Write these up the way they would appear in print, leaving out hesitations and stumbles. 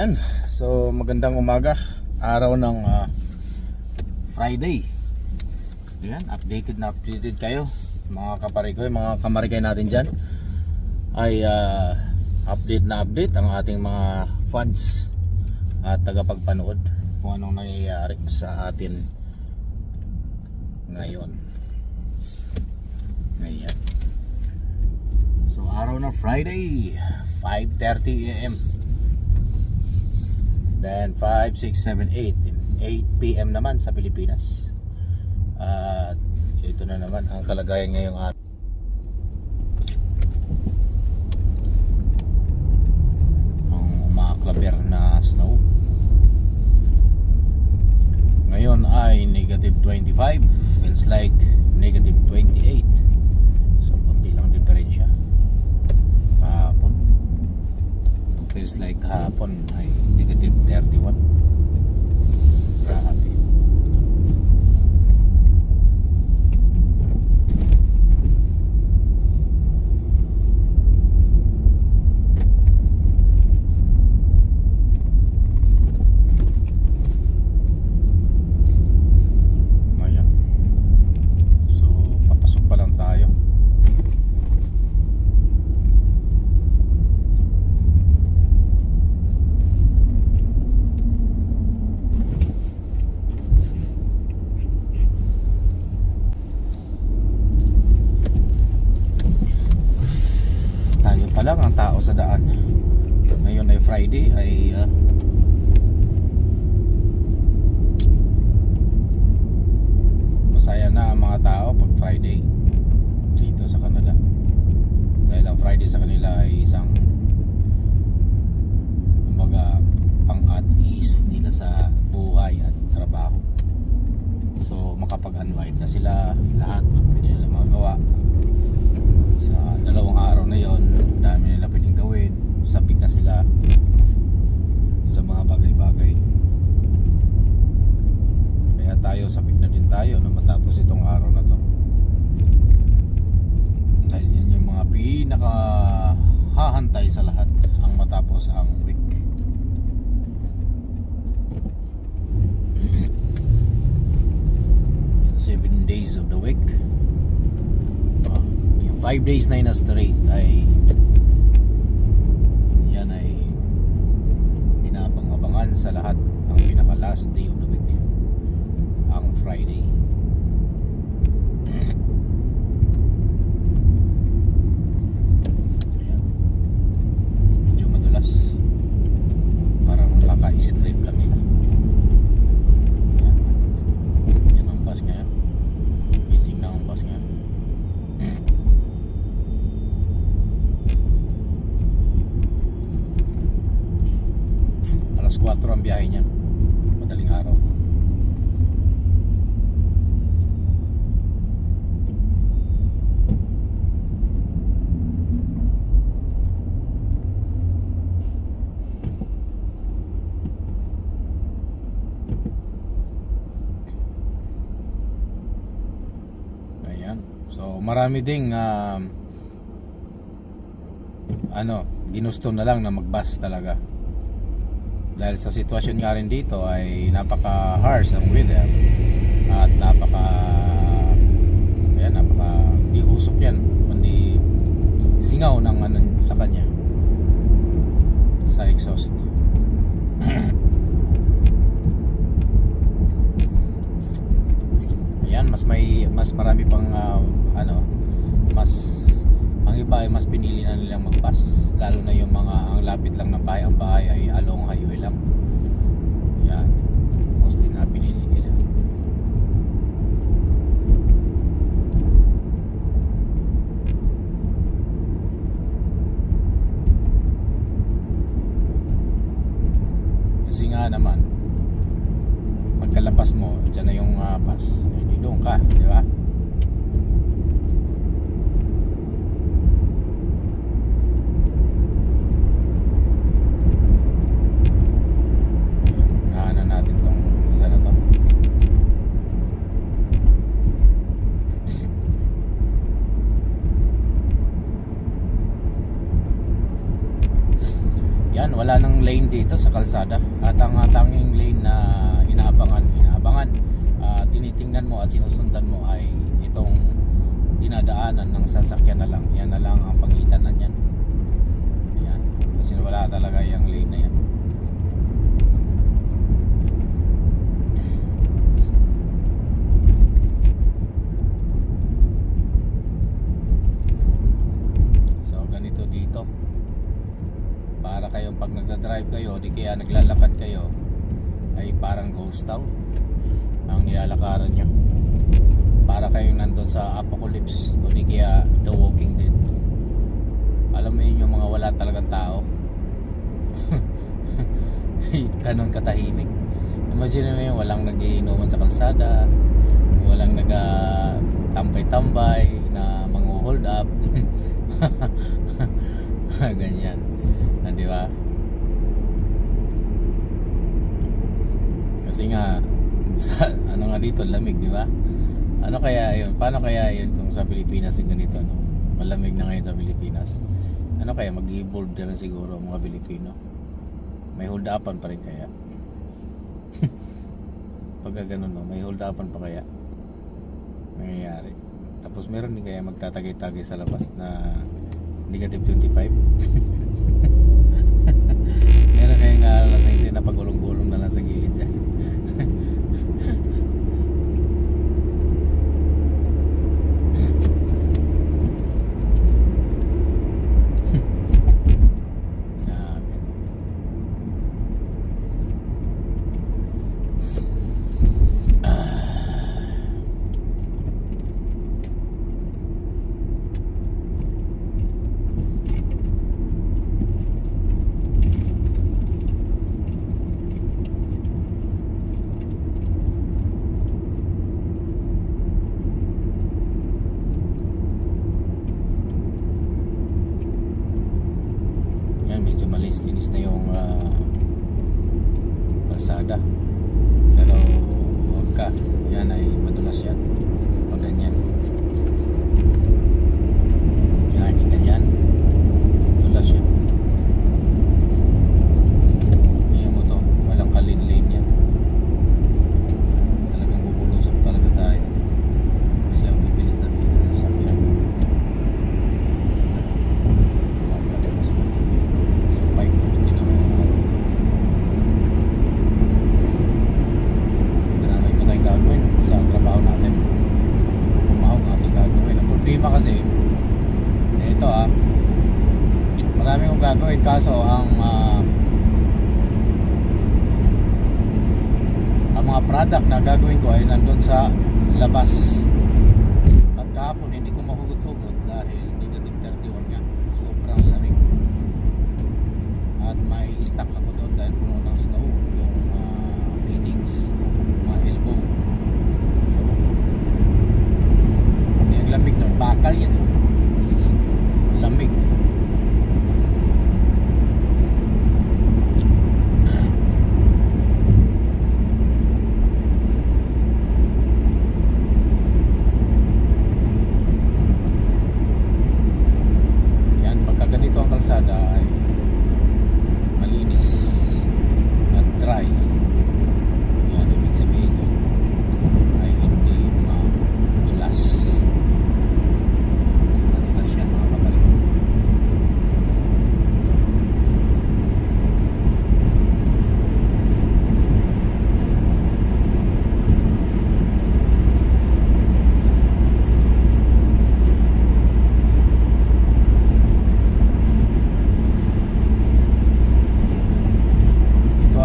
Ayan, so magandang umaga, araw ng Friday. Ayan, updated na updated kayo mga kaparikoy, mga kamarikay natin dyan. Ay update na update ang ating mga fans at tagapagpanood kung anong nangyayari sa atin ngayon. Ayan. So araw na Friday, 5:30 AM. Then 5, 6, 7, 8 PM naman sa Pilipinas. At ito na naman ang kalagayan ngayong araw. Ang umaklaber na snow. Ngayon ay negative 25. Feels like negative 28. So konti lang diferensya. Kahapon feels like kahapon ay negative 31. Grabe. Ayan. So papasok pa lang tayo. Pa lang ang tao sa daan. Ngayon ay Friday, ay masaya na ang mga tao pag Friday dito sa Canada. Dahil ang Friday sa kanila ay isang kumbaga pang-at-ease nila sa buhay at trabaho. So makapag-unwind na sila, lahat ng pwede nila magawa sa dalawang araw na yon. Dami nila pwedeng gawin, sabik na sila sa mga bagay-bagay. Kaya tayo, sabik na din tayo na matapos itong araw na to. Dahil yan yung mga pinaka hahantay sa lahat, ang matapos ang week. Yung 7 days of the week, 5 days na straight ay yan ay inabang-abangan sa lahat. Ang pinaka last day of the week, ang Friday. Ayan. Medyo madulas, parang kaka-script lang nila. Ayan. Yan ang bus ngayon, missing na ang bus ngayon. Alas 4 ang biyahe niyan, madaling araw. Ayan. So marami ding ginusto na lang na mag-bus talaga. Dahil sa sitwasyon nga rin dito ay napaka-harsh ang weather at napaka di usok yan, kundi singaw ng sa kanya, sa exhaust. Ayan, mas marami pang ang iba ay mas pinili na nilang mag-bus, lalo na yung mga ang lapit lang ng bahay. Ang bahay ay along highway lang. Yan, mostly na pinili nila. Kasi nga naman pagkalabas mo, dyan na yung bus, hindi doon ka, di ba? Yan, wala nang lane dito sa kalsada. At ang tanging lane na inaabangan, tinitingnan mo at sinusundan mo ay itong dinadaanan ng sasakyan na lang. Yan na lang ang pagitan na yan. Ayan. Kasi wala talaga yung lane na yan. So ganito dito. Para kayong pag nagda-drive kayo, di kaya naglalakad kayo, ay parang ghost town ang nilalakaran nyo. Para kayong nandun sa apocalypse o di kaya The Walking Dead. Alam mo yun, yung mga wala talagang tao. Ganon katahimik. Imagine mo yun, walang nagiinuman sa kalsada, walang tambay-tambay na mga hold up. Ganyan, di ba? Kasi nga ano nga dito, lamig, di ba? Ano kaya yun? Paano kaya yun kung sa Pilipinas yung ganito, no? Malamig na ngayon sa Pilipinas. Ano kaya, mag-evolve din siguro ang mga Pilipino. May hold upan pa rin kaya? Pagka ganun, no? May hold upan pa kaya nangyayari. Tapos meron din kaya magtatagay-tagay sa labas na negative 25. Meron kayong lasing din na pagulong-gulong na lang sa gilid dyan. Medyo malinis na yung kalsada, pero huwag ka, yan ay madulas yan pag ganyan. Yan, ganyan madulas yan. Ayan mo to, walang kalin-lane yan. Talagang bubulusok talaga tayo kasi ang bibilis na dito ng sakyan. Kasi ito marami kong gagawin, kaso ang mga product na gagawin ko ay nandun sa labas at kahapon hindi ko mahugot-hugot dahil negative 31 nga, sobrang lamig at may stock ako doon dahil puno ng snow yung feedings, mga elbow. Lamig nun, bakal yan. Lamig. Yan, pagka ganito ang kalsada ay malinis at dry. Yan, ibig sabihin yun ay hindi madulas.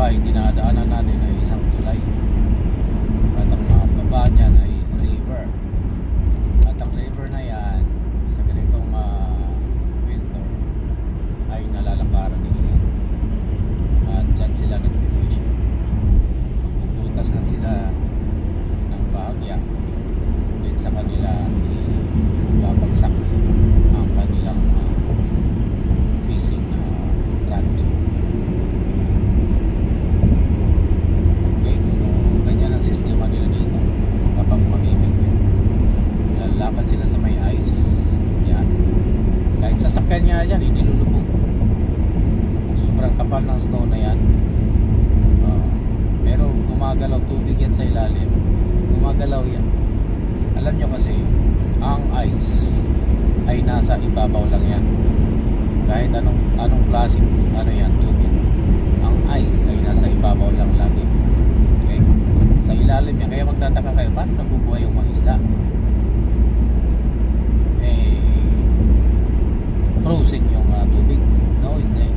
Dinadaanan natin ay isang tulay at ang baba niyan ay river, at ang river na yan sa ganitong winter ay nalalakaran nila yan at dyan sila nag-fishing. Magbubutas na sila ng bahagya din sa kanila, ibabagsak ang kanilang fishing rod. Sistema nila dito kapag mamimig, lalakad sila sa may ice. Yan, kahit sasakyan niya dyan hindi lulubog, sobrang kapal sa ilalim, gumagalaw yan. Alam nyo kasi, ang ice ay nasa ibabaw lang yan. Kahit anong klaseng yan, tubig, ang ice ay nasa ibabaw lang lagi. Okay? Sa ilalim yan. Kaya magtataka kayo, paano nabubuhay yung mga isda? Frozen yung tubig. No, hindi.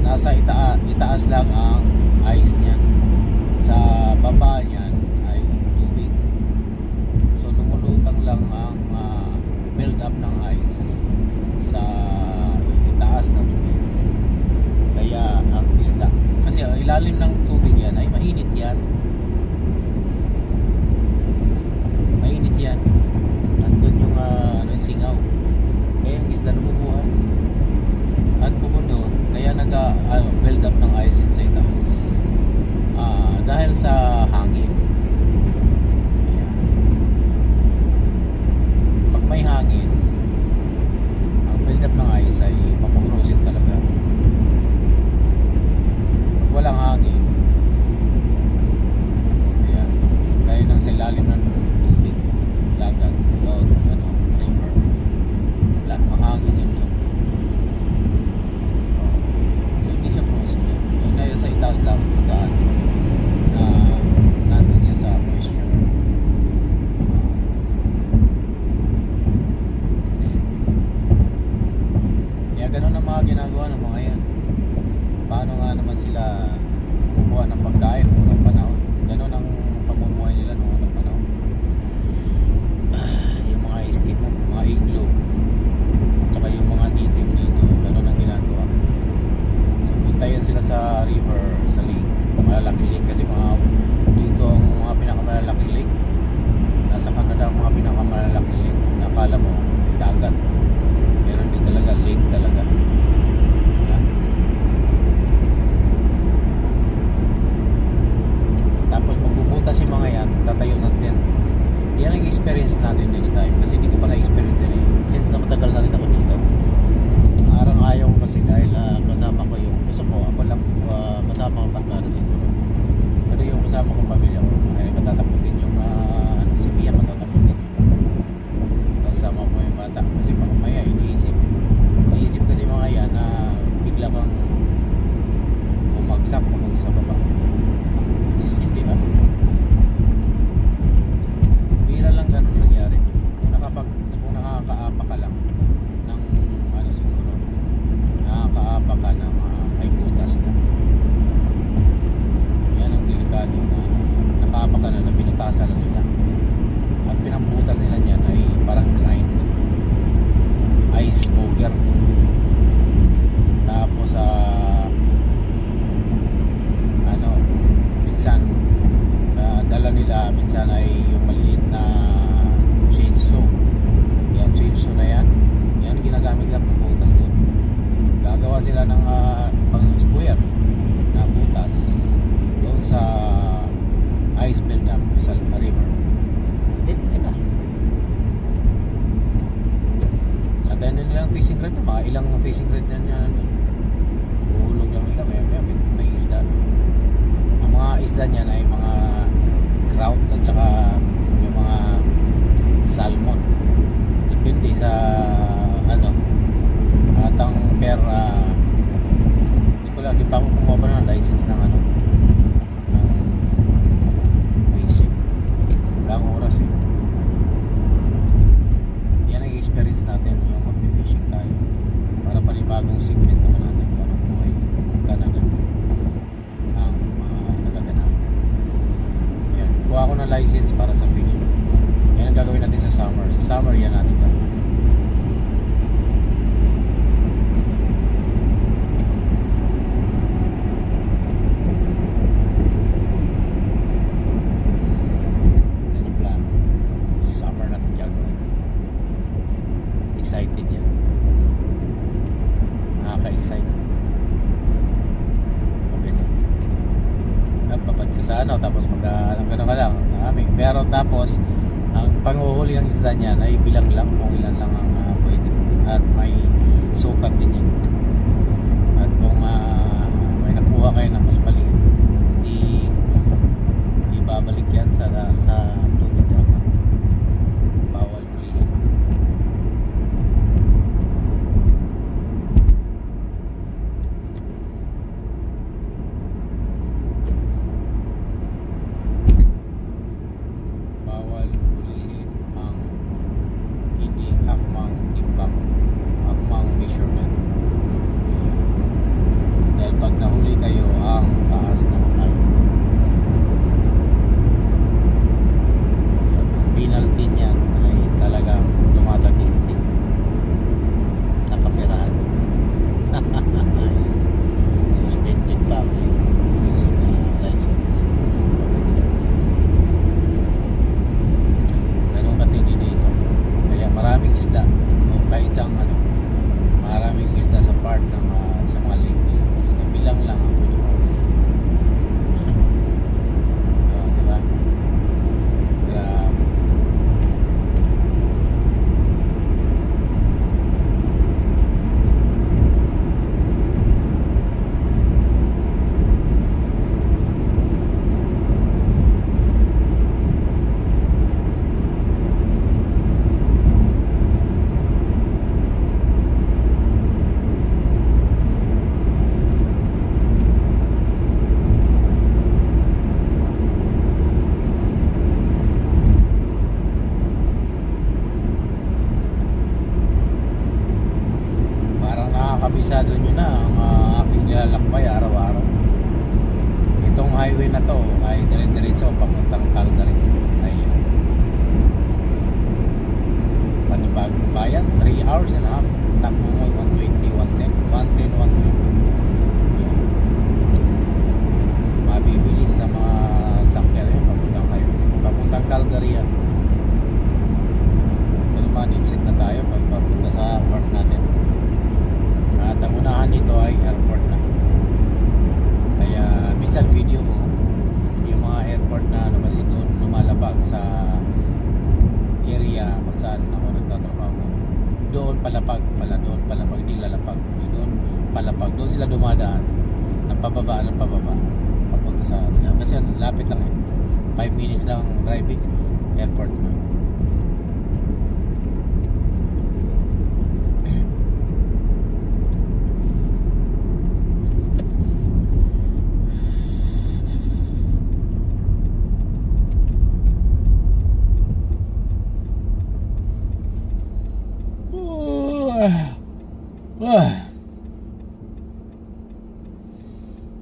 Nasa itaas lang ang ice niyan. Sa baba niyan ay tubig. So lumulutang lang ang build up ng ice sa itaas na tubig. Kaya ang isda, kasi ilalim ng tubig yan ay mainit yan. Mainit yan. Andun yung singaw. Kaya yung isda nabubuhay. At bukod doon, kaya build up ng ice sa itaas. Dahil sa hangin. Ayan. Pag may hangin, ang build up ng ice ay mapafrozen talaga. Pag walang hangin, ayan, dahil nang sa ilalim ng tubig, dagat, o river, wala namang hangin yun doon. So hindi siya frozen yun. Yun na yun sa itaas lang kung saan nandun siya sa moisture. Kaya ganun ang mga ginagawa ng mga yan. Paano nga naman sila kumukuha ng pagkain noong unang panahon? Ganun ang pamumuhay nila noong unang panahon. Yung mga Eskimo, mga igloo, tsaka yung mga native dito, ganun ang ginagawa. So punta yan sila sa river, sa lake, malalaking lake, kasi dito ang mga pinakamalalaking lake. Nasa Canada ang mga pinakamalalaking lake. Nakala mo dagat, pero hindi talaga, lake talaga. Ayan. Tapos magbubutas yung mga yan, tatayo ng tent. Yan ang experience natin next time, kasi hindi ko pa na-experience din since na matagal na rin ako dito. Arang ayaw ko kasi dahil kasama ko yung gusto ko, ako lang kasama ko partner siguro, pero yung kasama kong pamilya ko ay matataputin yung si Mia, matataputin kasama ko yung bata, kasi mamaya iniisip kasi mga yan na bigla kang bumagsak papunta sa baba, which is hindi bira lang ganun nangyari. Kung nakakaapa ka lang ng siguro nakakaapa ka ng may butas na, yan ang delikado, na nakaapa ka na binutasan na nila, at pinambutas nila niyan ay parang grind, ice ogre. Tapos minsan dala nila, minsan ay yung maliit na chainsaw. Yan, chainsaw na yan ginagamit lang ng butas doon. Gagawa sila ng pang square na butas doon sa ice build up sa river. Then lagayan na nilang fishing rod, mga ilang fishing rod na nila. Uhulog lang nila, may isda. Ang mga isda niyan ay mga trout at saka yung mga salmon. Depende sa atang di pa ako kumuha pa ng license ng ng fishing. Wala akong oras yan ang experience natin, yung mag-fishing tayo, para panibagong segment naman natin para buhay Canada ang nagaganap. Yan, kuha ako ng license para sa fishing. Yan ang gagawin natin sa summer. Sa summer yan natin gagawin. Excited yan, nakaka-excite pag ganyan, papadsa sa tapos gano'n ka lang pero tapos ang panguhuli ng isda niyan ay bilang lang kung ilan lang ang pwede, at may sukat din yan. At kung may nakuha kayo na mas maliit, babalik yan sa tubig dapat. Bawal ulihin. Bawal ulihin ang hindi akmang timbang, akmang measurement. Dahil pag nahuli kayo, ang taas ng fine. Ang penalty niyan ay talagang tumataginting. Nakapirahan. Suspended pa yung physics license. Ganun katindi dito. Kaya maraming isda. O kahit siyang maraming isda sa part ng sa mga lake nila. Kasi kabilang lang ang pwede mo ulihin. Diba? Grabe. Parang nakakabisado nyo na ang aking nilalakbay araw-araw. Itong highway na to ay dire-diretso papuntang Calgary. Ayun. Panibagong bayan, 3 hours and a half. Takbo mo 120, 110, 120. Ayun. Mabibilis sa mga sakyan yun, papuntang highway. Papuntang Calgary yan. Ito naman, exit na tayo papunta sa work natin. At ang unahan nito ay airport na. Kaya minsan video ko yung mga airport na kasi doon lumalabag sa area kung saan ako nagtatrabaho. Doon palapag pala, doon palapag, hindi lalapag. Doon palapag, doon sila dumadaan ng pababa papunta sa kasi lapit lang 5 minutes lang driving, airport na.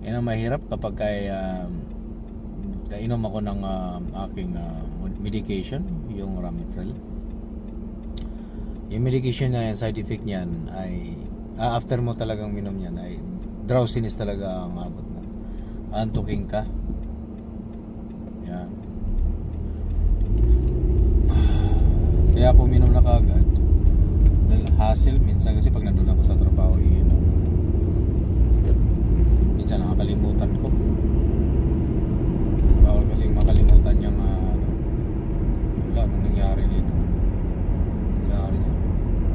Yan ang mahirap kapag inom ako ng aking medication, yung Ramipril. Yung medication na yan, side effect niyan ay after mo talagang minom yan ay drowsiness talaga ang abot mo. Antuking ka. Yan. Kaya ako minom na kaagad. Dahil hassle minsan kasi pag nandun ako sa trabaho minsan nakakalimutan ko. Bawal kasing makalimutan yung wala, anong nangyari nito? Nangyari niya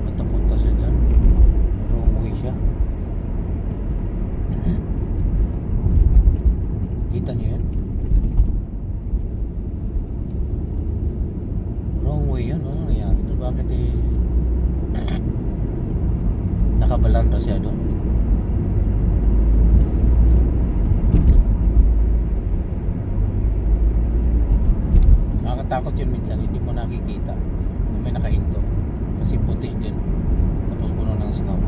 at napunta siya dyan, wrong way siya. Kita niyo yan? Wrong way yan. Ano nangyari? Bakit nakabalanda siya doon? Nakakatakot yun minsan, hindi mo nakikita kung may nakahinto kasi puti din tapos puno ng snow.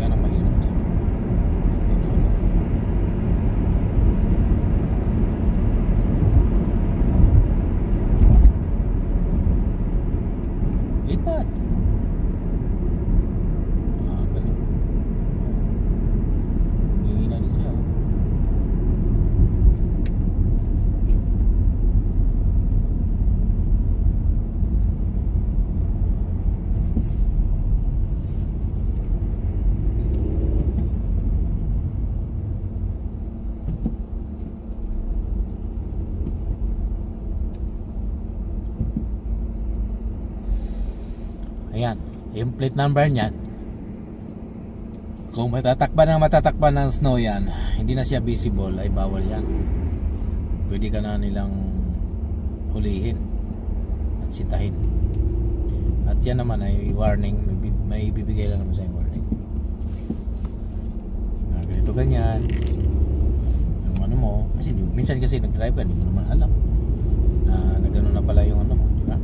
Yan ang mahirap dyan. Totoo lang. Lipat. Galing. Hihina din siya. Ayan, yung plate number niyan. Kung matatakpan ng snow yan, hindi na siya visible, ay bawal yan. Pwede ka na nilang hulihin at sitahin. At yan naman ay warning, may bibigay lang naman sa warning na ganito ganyan yung ano mo, kasi minsan kasi nag-drive ka, hindi mo naman alam na gano'n na pala yung ano mo, di ba?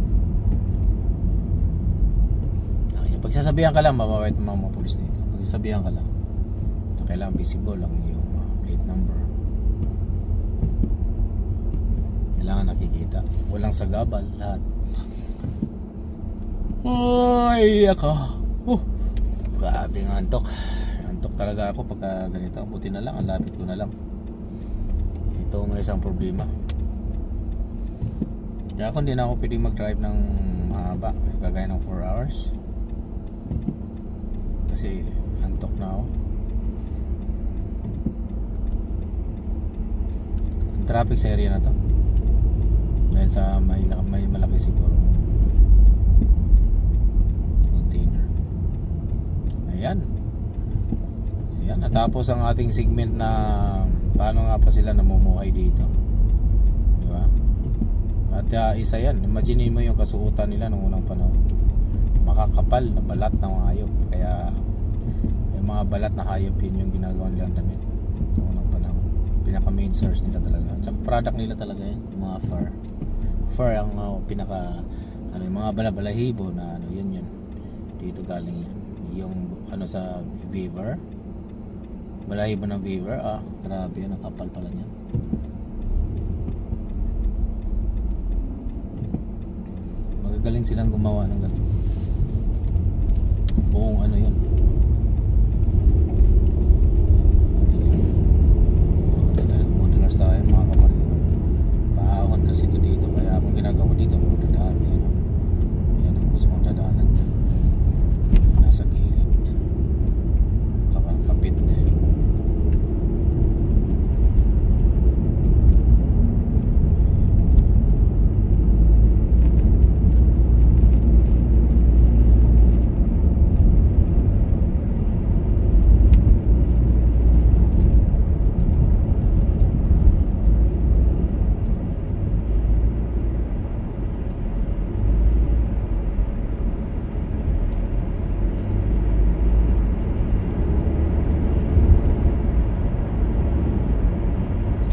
Pagsasabihan ka lang, mababait ng mga pulis dito. Pagsasabihan ka lang na kailangan visible lang yung plate number, kailangan nakikita, walang sagabal, lahat. Ay ako, grabe ng antok talaga ako pagka ganito. Buti na lang, ang lapit ko na lang. Ito ang isang problema, kaya ako hindi na ako pwede mag-drive ng mahaba, kagaya ng 4 hours, kasi antok na ako. Ang traffic sa area na to, dahil sa may malaki siguro container. Ayan, natapos ang ating segment na paano nga pa sila namumuhay dito, di ba? At isa yan, imagine mo yung kasuotan nila noong unang panahon, makakapal na balat ng hayop. Kaya yung mga balat na hayop, yun yung ginagawa nilang damit noong unang panahon. Pinaka main source nila talaga, at product nila talaga yun, yung mga fur ang pinaka ano, yung mga balabalahibo na ano, yun dito galing yan. Yung ano sa beaver, balahibo ng beaver, grabe yun, ang kapal pala niyan. Magagaling silang gumawa ng ganun, buong ano yun. Modulas tayo mga kapatid, paahon kasi ito dito, kaya akong ginagawa dito kung dadaan yan, yan ang gusto kong dadaanan dyan, nasa gilid, kapit.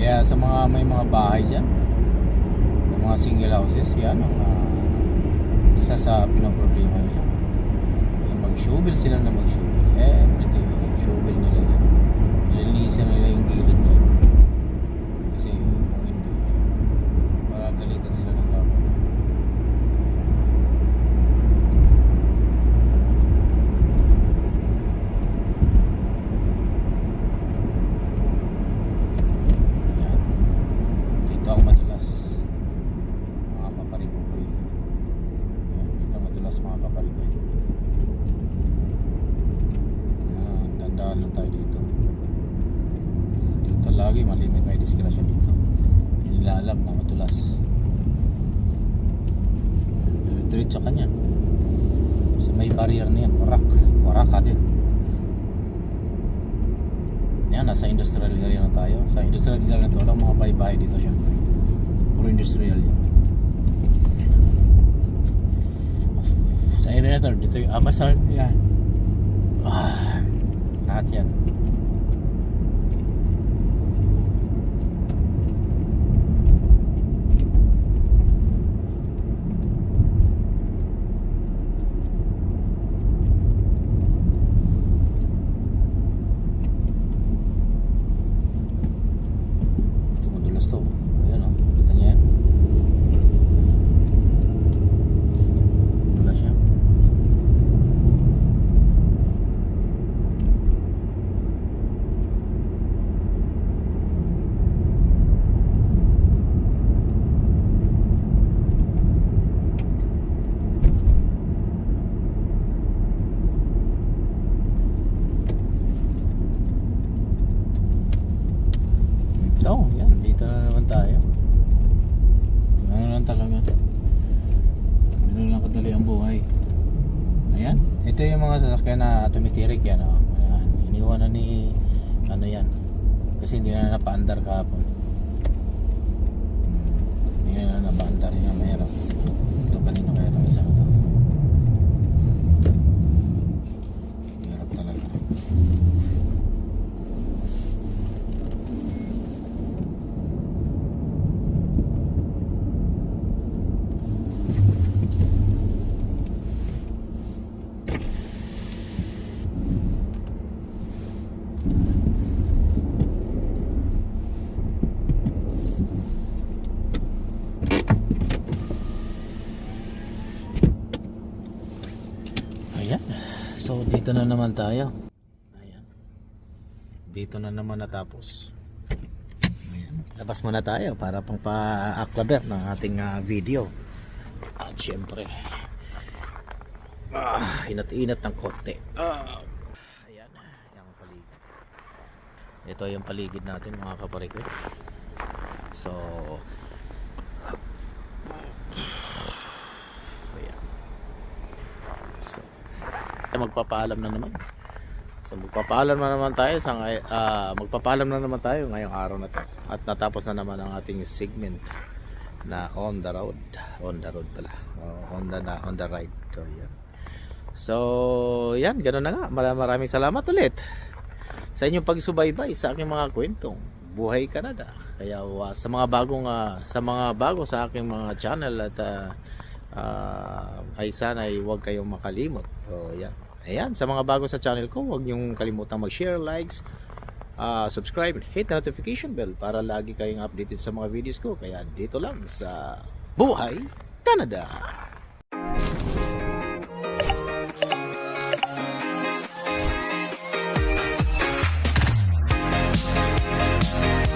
Kaya sa mga may mga bahay dyan, mga single houses, yan ang isa sa pinoproblema nila, yung mag-shovel sila na mag-shovel, everything shovel nila yan, nililisan nila yung gilid niya, kasi kung hindi, magagalitan sila ng government. Mga kaparigoy, dandaan lang tayo dito lagi, malimit, may diskrasyon dito, hindi nila alam na matulas. Diretso ka niyan sa may barrier na yan, warak ka din yan. Nasa industrial area na tayo. Sa industrial area na ito, walang mga bahay-bahay dito, syempre puro industrial yan. Sa area na ito, dito yung Amazon yan, lahat yan. Madulas to, ayan o, kita niya yan, madulas siya. Yan, dito na naman tayo. Ano lang talaga, gano'n lang kadali ang buhay. Ayan, ito yung mga sasakyan na tumitirik yan, ayan, iniwan na ni ano yan, kasi hindi na napaandar kahapon. nila na banda rin na mahirap. Ito kanina kaya itong isa na to. Mahirap talaga. Ayan. So dito na naman tayo. Ayan. Dito na naman natapos. Ayan. Labas muna tayo para pang pa-aquaber ng ating video. At syempre inat-inat ng konti. Ayan. Yung paligid. Ito yung paligid natin mga kaparikot. So magpapaalam na naman. So magpapaalam na naman tayo sa magpapaalam na naman tayo ngayong araw na to. At natapos na naman ang ating segment na on the road. On the road pala. On the ride. So yan, ganoon na nga. Maraming salamat ulit sa inyong pagsubaybay sa aking mga kwentong Buhay Canada. Kaya sa mga bago sa aking mga channel at ay sana ay huwag kayong makalimot. So yan. Ayan, sa mga bago sa channel ko, huwag niyong kalimutang mag-share, likes, subscribe, and hit the notification bell para lagi kayong updated sa mga videos ko. Kaya dito lang sa Buhay Canada.